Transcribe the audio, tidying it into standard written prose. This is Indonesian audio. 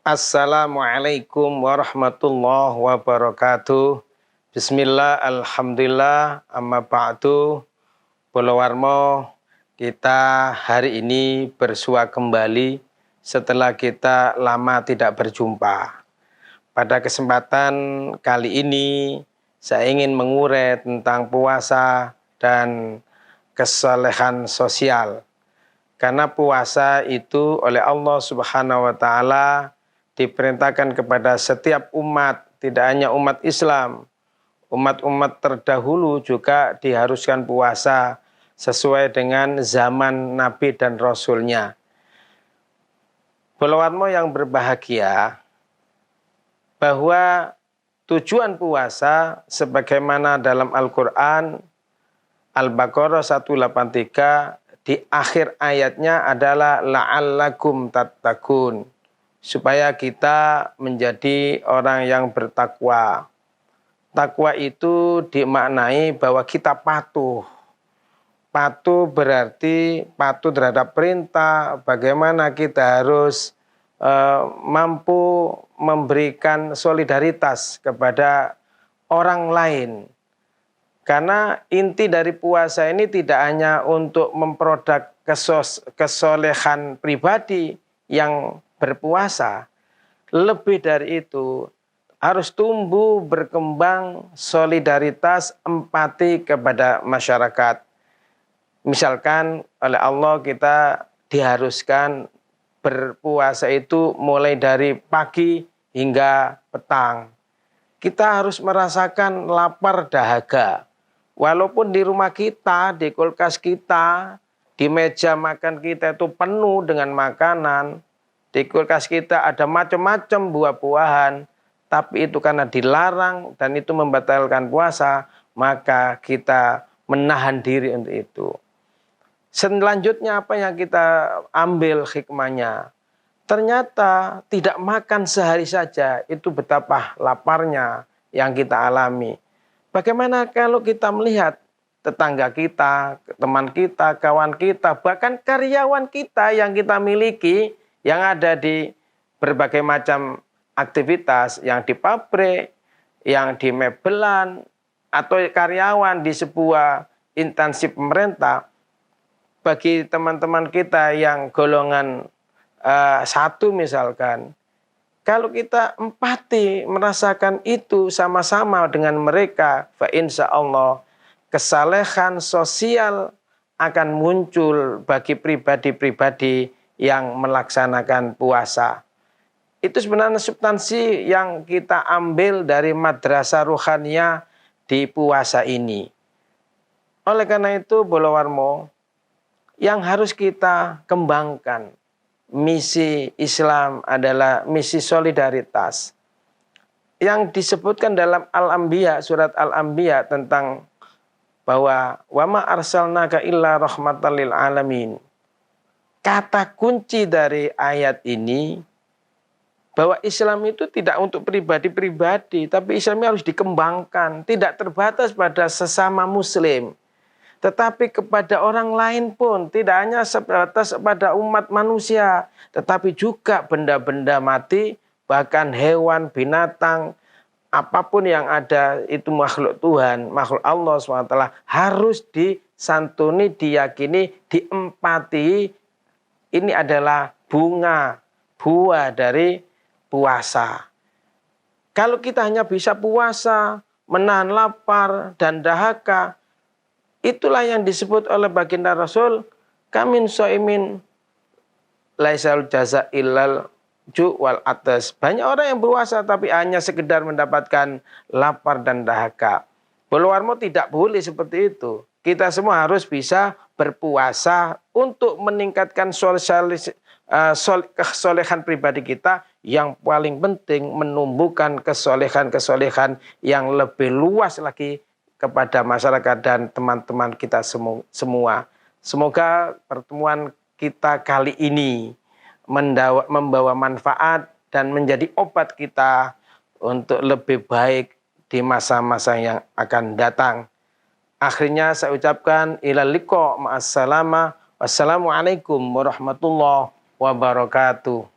Assalamualaikum warahmatullahi wabarakatuh. Bismillah, alhamdulillah, amma ba'du. Bolo Warmo, kita hari ini bersua kembali setelah kita lama tidak berjumpa. Pada kesempatan kali ini, saya ingin mengurai tentang puasa dan kesalehan sosial. Karena puasa itu oleh Allah Subhanahu wa Ta'ala diperintahkan kepada setiap umat, tidak hanya umat Islam. Umat-umat terdahulu juga diharuskan puasa sesuai dengan zaman Nabi dan Rasulnya. Followarmu yang berbahagia, bahwa tujuan puasa sebagaimana dalam Al-Quran, Al-Baqarah 183, di akhir ayatnya adalah la'allakum tattaqun, supaya kita menjadi orang yang bertakwa. Takwa itu dimaknai bahwa kita patuh. Patuh berarti patuh terhadap perintah, bagaimana kita harus mampu memberikan solidaritas kepada orang lain. Karena inti dari puasa ini tidak hanya untuk memproduk kesolehan pribadi yang berpuasa, lebih dari itu harus tumbuh berkembang solidaritas empati kepada masyarakat. Misalkan oleh Allah kita diharuskan berpuasa itu mulai dari pagi hingga petang. Kita harus merasakan lapar dahaga. Walaupun di rumah kita, di kulkas kita, di meja makan kita itu penuh dengan makanan, di kulkas kita ada macam-macam buah-buahan, tapi itu karena dilarang dan itu membatalkan puasa, maka kita menahan diri untuk itu. Selanjutnya apa yang kita ambil hikmahnya? Ternyata tidak makan sehari saja itu betapa laparnya yang kita alami. Bagaimana kalau kita melihat tetangga kita, teman kita, kawan kita, bahkan karyawan kita yang kita miliki, yang ada di berbagai macam aktivitas, yang di pabrik, yang di mebelan, atau karyawan di sebuah instansi pemerintah. Bagi teman-teman kita yang golongan satu misalkan, kalau kita empati merasakan itu sama-sama dengan mereka, fa insya Allah kesalehan sosial akan muncul bagi pribadi-pribadi yang melaksanakan puasa. Itu sebenarnya substansi yang kita ambil dari madrasah ruhaniyah di puasa ini. Oleh karena itu, Bolo Warmo, yang harus kita kembangkan, misi Islam adalah misi solidaritas. Yang disebutkan dalam Al-Anbiya, surat Al-Anbiya tentang bahwa wa ma arsalnaka illa rahmatan lil alamin. Kata kunci dari ayat ini bahwa Islam itu tidak untuk pribadi-pribadi, tapi Islam harus dikembangkan, tidak terbatas pada sesama muslim, tetapi kepada orang lain pun, tidak hanya sebatas pada umat manusia, tetapi juga benda-benda mati, bahkan hewan, binatang, apapun yang ada itu makhluk Tuhan, makhluk Allah SWT, harus disantuni, diyakini, diempati. Ini adalah buah dari puasa. Kalau kita hanya bisa puasa, menahan lapar dan dahaga, itulah yang disebut oleh baginda Rasul, kamin so'imin laisal jaza illal ju wal atas. Banyak orang yang berpuasa tapi hanya sekedar mendapatkan lapar dan dahaga. Bolo Warmo tidak boleh seperti itu. Kita semua harus bisa berpuasa untuk meningkatkan kesolehan pribadi kita. Yang paling penting menumbuhkan kesolehan-kesolehan yang lebih luas lagi kepada masyarakat dan teman-teman kita semua. Semoga pertemuan kita kali ini membawa manfaat dan menjadi obat kita untuk lebih baik di masa-masa yang akan datang. Akhirnya saya ucapkan ilal liqa ma'as salama. Wassalamualaikum warahmatullahi wabarakatuh.